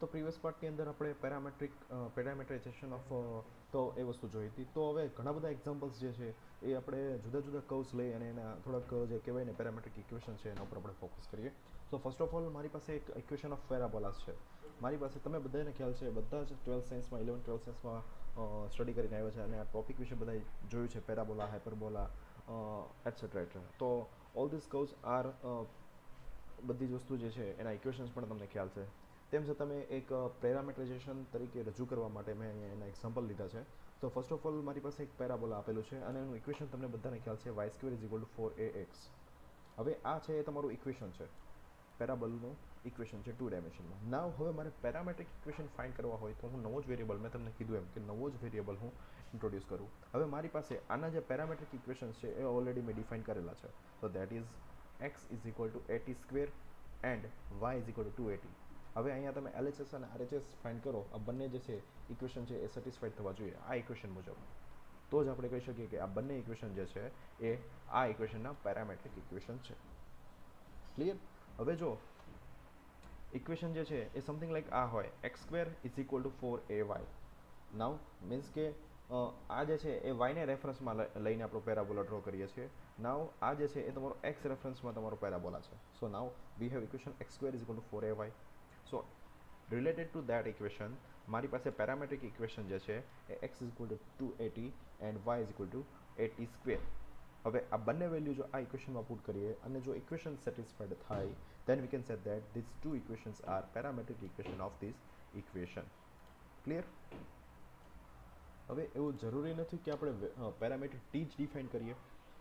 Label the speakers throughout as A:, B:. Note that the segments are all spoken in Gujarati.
A: તો પ્રીવિયસ પાર્ટની અંદર આપણે પેરામેટ્રાઇઝેશન ઓફ કર્વ એ વસ્તુ જોઈ હતી. તો હવે ઘણા બધા એક્ઝામ્પલ્સ જે છે એ આપણે જુદા જુદા કર્વ્સ લઈ અને એના થોડાક જે કહેવાય ને પેરામેટ્રિક ઇક્વેશન છે એના ઉપર આપણે ફોકસ કરીએ. તો ફર્સ્ટ ઓફ ઓલ મારી પાસે એક ઇક્વેશન ઓફ પેરાબોલાસ છે. મારી પાસે તમે બધાને ખ્યાલ છે, બધા જ 12th સાયન્સમાં 11th 12th સાયન્સમાં સ્ટડી કરીને આવ્યા છે અને આ ટોપિક વિશે બધા જોયું છે, પેરાબોલા, હાઇપરબોલા એટસેટ્રા એટસેટ્રા. તો ઓલ ધીસ કર્વ્સ આર બધી જ વસ્તુ જે છે એના ઇક્વેશન્સ પણ તમને ખ્યાલ છે. તેમ છતાં મેં એક પેરામેટ્રાઇઝેશન તરીકે રજૂ કરવા માટે મેં અહીંયા એના એક્ઝામ્પલ લીધા છે. તો ફર્સ્ટ ઓફ ઓલ મારી પાસે એક પેરાબોલા આપેલું છે અને એનું ઇક્વેશન તમને બધાને ખ્યાલ છે, y² = 4ax. હવે આ છે એ તમારું ઇક્વેશન છે, પેરાબોલનું ઇક્વેશન છે 2 ડાયમેન્શનમાં. નાવ હવે મારે પેરામેટ્રિક ઇક્વેશન ફાઇન્ડ કરવા હોય તો હું નવો જ વેરિયેબલ, મેં તમને કીધું એમ કે નવો જ વેરિયેબલ હું ઇન્ટ્રોડ્યુસ કરું. હવે મારી પાસે આના જે પેરામેટ્રિક ઇક્વેશન્સ છે એ ઓલરેડી મેં ડિફાઇન કરેલા છે. તો that is x=at² and y=2at. હવે અહીંયા તમે LHS અને RHS ફાઇન્ડ કરો, આ બંને જે છે ઇક્વેશન છે એ સેટિસ્ફાઈડ થવા જોઈએ આ ઇક્વેશન મુજબ. તો જ આપણે કહી શકીએ કે આ બંને ઇક્વેશન જે છે એ આ ઇક્વેશનના પેરામેટ્રિક ઇક્વેશન છે. ક્લિયર? હવે જો ઇક્વેશન જે છે એ સમથિંગ લાઈક આ હોય, x² = 4ay. નાવ મીન્સ કે આ જે છે એ વાયને રેફરન્સમાં લઈને આપણો પેરાબોલા ડ્રો કરીએ છીએ. નાવ આ જે છે એ તમારો એક્સ રેફરન્સમાં તમારો પેરાબોલા છે. So now we have equation x² = 4ay. So related to that equation મારી પાસે પેરામેટ્રિક ઇક્વેશન જે છે એ x=2at એન્ડ y=at². હવે આ બંને વેલ્યુ જો આ ઇક્વેશનમાં પુટ કરીએ અને જો ઇક્વેશન સેટિસ્ફાઈડ થાય, then we can say that these two equations are parametric equation of this equation. Clear? હવે એવું જરૂરી નથી કે આપણે પેરામેટ્રિક ટી જ ડિફાઇન કરીએ.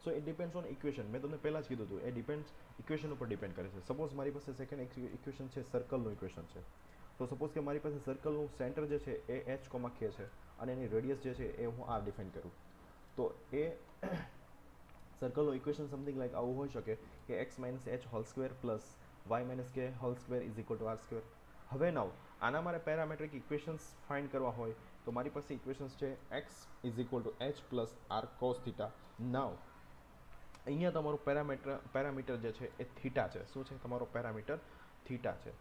A: So it depends on equation. મેં તમને પહેલાં જ કીધું હતું, એ ડિપેન્ડ્સ ઇક્વેશન ઉપર ડિપેન્ડ કરે છે. સપોઝ મારી પાસે સેકન્ડ ઇક્વેશન છે, સર્કલનું ઇક્વેશન છે. તો સપોઝ કે મારી પાસે સર્કલનું સેન્ટર જે છે એ h, k છે અને એની રેડિયસ જે છે એ હું r ડિફાઇન કરું, તો એ સર્કલનું ઇક્વેશન સમથિંગ લાઈક આવું હોઈ શકે કે x - h² plus y - k² = r². હવે નાવ આના મારે પેરામેટ્રિક ઇક્વેશન્સ ફાઇન્ડ કરવા હોય તો મારી પાસે ઇક્વેશન્સ છે x = h plus r cos θ. નાવ અહીંયા તમારું પેરામીટર જે છે એ થીટા છે. શું છે? તમારો પેરામીટર થીટા છે.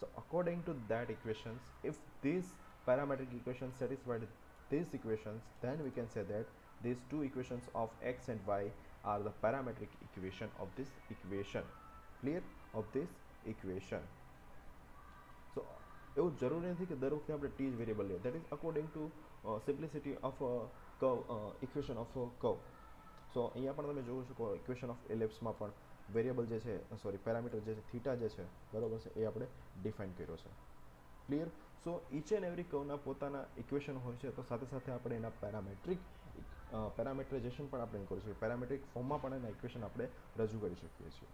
A: So according to that equations, if this parametric equation satisfied these equations, then we can say that these two equations of x and y are the parametric equation of this equation. Clear? Of this equation. So એવું જરૂરી નથી કે દર વખતે આપણે ટી જ વેરિયેબલ લઈએ. That is according to simplicity of curve, equation of curve. So અહીંયા પણ તમે જોઈ શકો ઇક્વેશન ઓફ એલિપ્સમાં પણ વેરિયેબલ જે છે, સોરી પેરામીટર જે છે થીટા જે છે, બરાબર છે, એ આપણે ડિફાઇન કર્યો છે. Clear? So each and every કર્વના પોતાના ઇક્વેશન હોય છે, તો સાથે સાથે આપણે એના પેરામેટ્રાઇઝેશન પણ આપણે કરી શકીએ, પેરામેટ્રિક ફોર્મમાં પણ એના ઇક્વેશન આપણે રજૂ કરી શકીએ છીએ.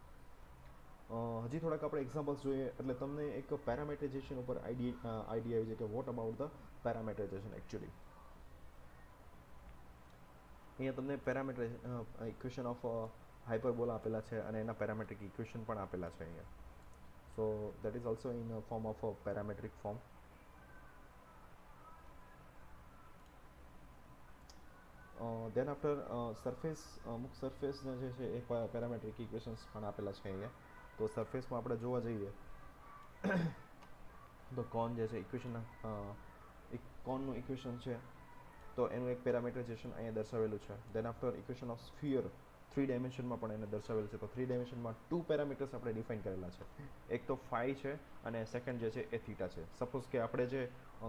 A: હજી થોડાક આપણે એક્ઝામ્પલ્સ જોઈએ એટલે તમને એક પેરામેટ્રાઇઝેશન ઉપર આઈડિયા આવી જાય કે વોટ અબાઉટ ધ પેરામેટ્રાઇઝેશન એકચ્યુઅલી. અહીંયા તમને ઇક્વેશન ઓફ હાઇપરબોલા આપેલા છે અને એના પેરામેટ્રિક ઇક્વેશન પણ આપેલા છે અહીંયા. So that is also in form of parametric form. Then after surface, અમુક સરફેસના જે છે એ પેરામેટ્રિક ઇક્વેશન્સ પણ આપેલા છે અહીંયા. તો સરફેસમાં આપણે જોવા જઈએ તો કોન જે છે ઇક્વેશનના કોનનું ઇક્વેશન છે, તો એનું એક પેરામેટ્રાઇઝેશન અહીંયા દર્શાવેલું છે. Then after equation of sphere 3 ડાયમેન્શનમાં પણ એને દર્શાવેલું છે. તો 3 ડાયમેન્શનમાં 2 પેરામીટર્સ આપણે ડિફાઇન કરેલા છે. એક તો ફાઈ છે અને સેકન્ડ જે છે એ થીટા છે. સપોઝ કે આપણે જે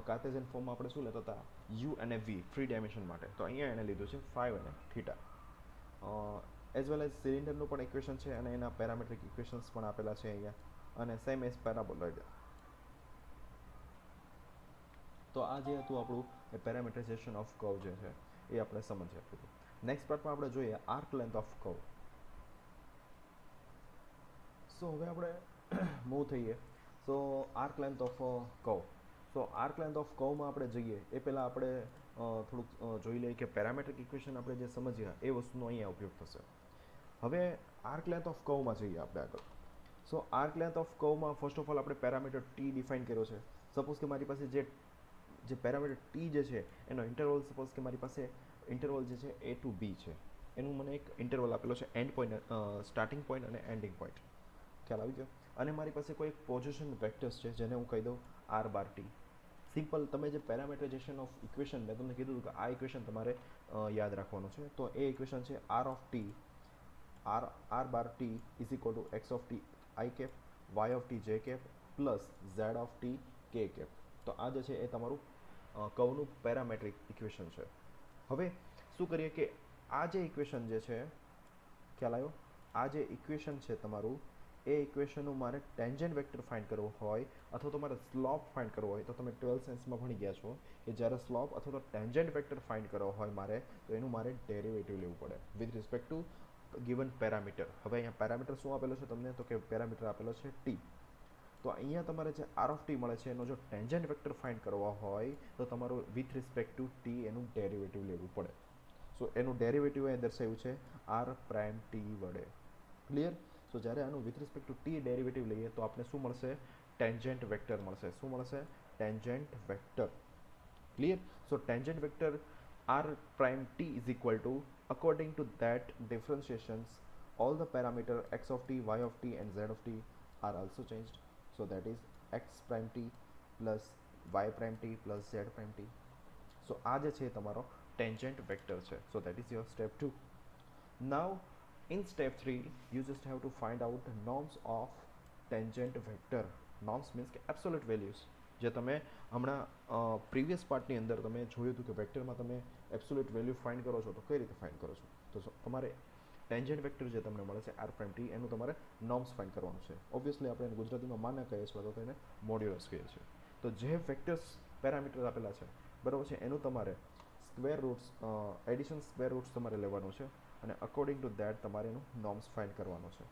A: કાર્ટેશિયન ફોર્મમાં આપણે શું લેતા હતા, યુ અને વી 3 ડાયમેન્શન માટે, તો અહીંયા એને લીધું છે ફાઈ અને થીટા. એઝ વેલ એઝ સિલિન્ડરનું પણ ઇક્વેશન છે અને એના પેરામેટ્રિક ઇક્વેશન્સ પણ આપેલા છે અહીંયા, અને સેમ એઝ પેરાબોલોઇડ. તો આ જે હતું આપણું એ પેરામેટ્રાઇઝેશન ઓફ કર્વ જે છે એ આપણે સમજ્યા હતું. નેક્સ્ટ પાર્ટમાં આપણે જોઈએ arc length of curve. So હવે આપણે મૂવ થઈએ. So arc length of curve. So arc length of કર્વમાં આપણે જઈએ એ પહેલાં આપણે થોડુંક જોઈ લઈએ કે પેરામેટ્રિક ઇક્વેશન આપણે જે સમજ્યા એ વસ્તુનો અહીંયા ઉપયોગ થશે. હવે આર્ક લેન્થ ઓફ કર્વમાં જઈએ આપણે આગળ. સો આર્ક લેન્થ ઓફ કર્વમાં ફર્સ્ટ ઓફ ઓલ આપણે પેરામીટર ટી ડિફાઇન કર્યો છે. સપોઝ કે મારી પાસે જે પેરામીટર ટી જે છે એનો ઇન્ટરવલ, સપોઝ કે મારી પાસે ઇન્ટરવલ જે છે a to b છે, એનું મને એક ઇન્ટરવલ આપેલો છે, એન્ડ પોઈન્ટ, સ્ટાર્ટિંગ પોઈન્ટ અને એન્ડિંગ પોઈન્ટ. ખ્યાલ આવી ગયો? અને મારી પાસે કોઈ પોઝિશન વેક્ટર્સ છે જેને હું કહી દઉં આર બાર ટી. સિમ્પલ, તમે જે પેરામેટ્રાઇઝેશન ઓફ ઇક્વેશન મેં તમને કીધું કે આ ઇક્વેશન તમારે યાદ રાખવાનું છે. તો એ ઇક્વેશન છે r of t r bar t is equal to x of t i cap, y of t j cap plus z of t k cap. તો આ જે છે એ તમારું કર્વનું પેરામેટ્રિક ઇક્વેશન છે. હવે શું કરીએ કે આ જે ઇક્વેશન જે છે, ખ્યાલ આવ્યો, આ જે ઇક્વેશન છે તમારું, એ ઇક્વેશનનું મારે ટેન્જન્ટ વેક્ટર ફાઇન્ડ કરવો હોય અથવા તો મારે સ્લોપ ફાઇન્ડ કરવો હોય, તો તમે 12th સાયન્સમાં ભણી ગયા છો કે જ્યારે સ્લોપ અથવા તો ટેન્જન્ટ વેક્ટર ફાઇન્ડ કરવો હોય મારે, તો એનું મારે ડેરિવેટિવ લેવું પડે with respect to given parameter. હવે અહીંયા પેરામીટર શું આપેલો છે તમને, તો કે પેરામીટર આપેલો છે ટી. તો અહીંયા તમારે જે આર ઓફ ટી મળે છે એનો જો ટેન્જન્ટ વેક્ટર ફાઇન્ડ કરવા હોય તો તમારું વિથ રિસ્પેક્ટ ટુ ટી એનું ડેરિવેટિવ લેવું પડે. સો એનું ડેરિવેટિવ અહીં દર્શાવ્યું છે આર પ્રાઇમ ટી વડે. ક્લિયર? સો જ્યારે આનું with respect two T derivative લઈએ તો આપણે શું મળશે? ટેન્જન્ટ વેક્ટર મળશે. શું મળશે? Tangent vector. Clear? So tangent vector r prime t is equal to, according to that differentiations, all the parameter x of t, y of t and z of t are also changed. So that is x prime t plus y prime t plus z prime t. So આ જે છે તમારો ટેન્જન્ટ વેક્ટર છે. So that is your step 2. Now in step 3 you just have to find out the norms of tangent vector. Norms means કે absolute values. જે તમે હમણાં પ્રીવિયસ પાર્ટની અંદર તમે જોયું હતું કે વેક્ટરમાં તમે એબ્સોલ્યુટ વેલ્યુ ફાઇન્ડ કરો છો તો કઈ રીતે ફાઇન્ડ કરો છો. તો તમારે ટેન્જન્ટ વેક્ટર જે તમને મળે છે આર પ્રાઇમ ટી, એનું તમારે નોર્મ્સ ફાઇન્ડ કરવાનું છે. ઓબ્વિયસલી આપણે એને ગુજરાતીમાં માના કહીએ છીએ અથવા તો એને મોડ્યુલસ કહીએ છીએ. તો જે વેક્ટર્સ પેરામીટર આપેલા છે બરાબર છે, એનું તમારે square roots, addition square roots તમારે લેવાનું છે અને અકોર્ડિંગ ટુ દેટ તમારે એનું નોર્મ્સ ફાઇન્ડ કરવાનું છે.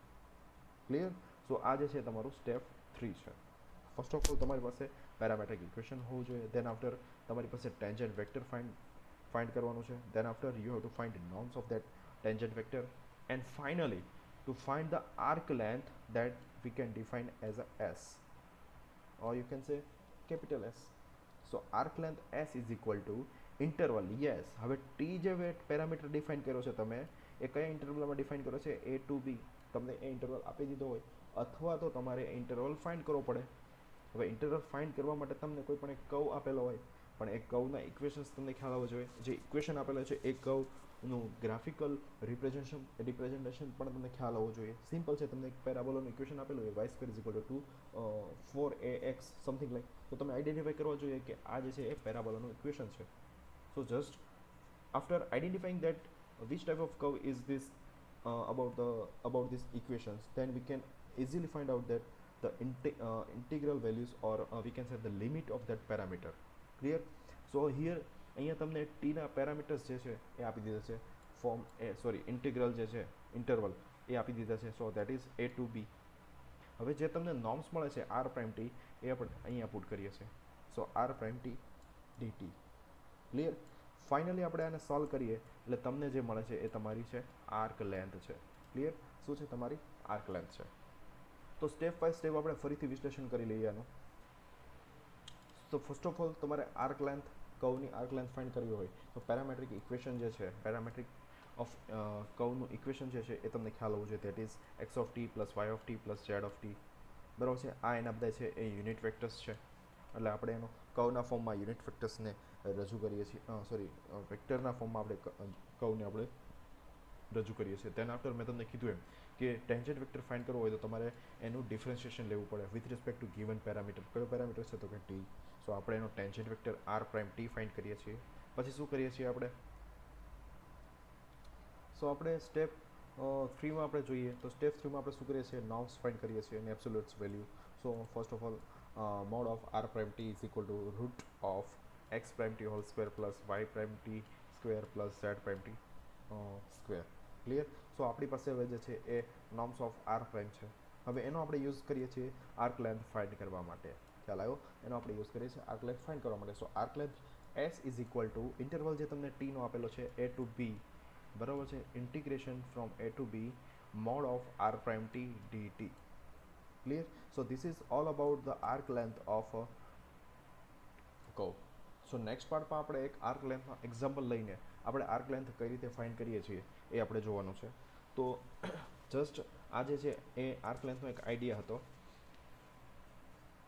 A: ક્લિયર? સો આ જે છે તમારું સ્ટેપ 3 છે. ફર્સ્ટ ઓફ ઓલ તમારી પાસે પેરામેટ્રિક ઇક્વેશન હોવું જોઈએ. દેન આફ્ટર તમારી પાસે ટેન્જન્ટ વેક્ટર ફાઇન્ડ કરવાનું છે. Then after you have to find norms of that tangent vector and finally to find the arc length that we can define as a S, or you can say capital S. So arc length S is equal to interval. Yes, હવે t જે પેરામીટર ડિફાઇન કર્યો છે તમે, એ કયા ઇન્ટરવલમાં ડિફાઇન કર્યો છે? a to b. તમને એ ઇન્ટરવલ આપી દીધો હોય અથવા તો તમારે એ ઇન્ટરવલ ફાઇન્ડ કરવો પડે. હવે ઇન્ટરવલ ફાઇન્ડ કરવા માટે તમને કોઈ પણ એક કર્વ આપેલો હોય, પણ એ કર્વના ઇક્વેશન્સ તમને ખ્યાલ આવવો જોઈએ. જે ઇક્વેશન આપેલા છે એ કર્વનું ગ્રાફિકલ રિપ્રેઝન્ટેશન પણ તમને ખ્યાલ આવવો જોઈએ. સિમ્પલ છે, તમને એક પેરાબોલાનું ઇક્વેશન આપેલું હોય y² is equal two 4ax something like, તો તમે આઈડેન્ટિફાઈ કરવા જોઈએ કે આ જે છે એ પેરાબોલાનું ઇક્વેશન છે. So just after identifying that which type of curve is this about these equations, then we can easily find out that the integral values, or we can say the limit of that parameter. Clear? So here અહીંયા તમને t ના પેરામીટર્સ જે છે એ આપી દીધા છે. ફોર્મ ઇન્ટિગ્રલ જે છે ઇન્ટરવલ એ આપી દીધા છે. સો that is a to b. હવે જે તમને નોર્મ્સ મળે છે આર પ્રાઇમ ટી, એ આપણે અહીંયા પુટ કરીએ છીએ. So r prime t dt. Clear? Finally આપણે આને સોલ્વ કરીએ એટલે તમને જે મળે છે એ તમારી છે આર્ક લેન્થ છે. ક્લિયર? શું છે? તમારી આર્ક લેન્થ છે. તો સ્ટેપ બાય સ્ટેપ આપણે ફરીથી વિશ્લેષણ કરી લઈએ આનું. તો ફર્સ્ટ ઓફ ઓલ તમારે આર્ક લેન્થ, કર્વની આર્ક લેન્થ ફાઇન્ડ કરવી હોય તો પેરામેટ્રિક ઇક્વેશન જે છે, પેરામેટ્રિક ઓફ કર્વનું ઇક્વેશન જે છે એ તમને ખ્યાલ હોવું જોઈએ. That is x of t plus y of t plus z of t. બરાબર છે? આ એના બધા છે એ યુનિટ વેક્ટર્સ છે. એટલે આપણે એનો કર્વના ફોર્મમાં યુનિટ વેક્ટર્સને રજૂ કરીએ છીએ. વેક્ટરના ફોર્મમાં આપણે કર્વને આપણે રજૂ કરીએ છીએ. તેના આફ્ટર મેં તમને કીધું એમ કે ટેન્જન્ટ વેક્ટર ફાઇન્ડ કરવો હોય તો તમારે એનું ડિફરન્શિએશન લેવું પડે with respect to given parameter. કયો પેરામીટર છે? તો કે ટી. સો આપણે એનો tangent vector r prime t find કરીએ છીએ. પછી શું કરીએ છીએ આપણે? સો આપણે સ્ટેપ 3માં આપણે જોઈએ તો સ્ટેપ 3માં આપણે શું કરીએ છીએ? નોર્મ્સ ફાઇન્ડ કરીએ છીએ અને absolute value. So first of all mod of r prime t is equal to root of x prime t whole square plus y prime t square plus z prime t square. Clear? So આપણી પાસે હવે જે છે એ નોર્મ્સ ઓફ આર પ્રાઇમ છે. હવે એનો આપણે યુઝ કરીએ છીએ આર્ક લેન્થ ફાઇન્ડ કરવા માટે. ખ્યાલ આવ્યો? એનો આપણે યુઝ કરીએ છીએ આર્ક લેન્થ ફાઇન્ડ કરવા માટે. So arc length s is equal to interval જે તમને t નો આપેલો છે a to b, બરાબર છે? Integration from a to b mod of r prime t dt. Clear? So this is all about the arc length of a curve. So next પાર્ટમાં આપણે એક આર્ક લેન્થનો એક્ઝામ્પલ લઈને આપણે આર્ક લેન્થ કઈ રીતે ફાઇન્ડ કરીએ છીએ એ આપણે જોવાનું છે. તો જસ્ટ આ જે છે એ આર્ક લેન્થનો એક આઈડિયા હતો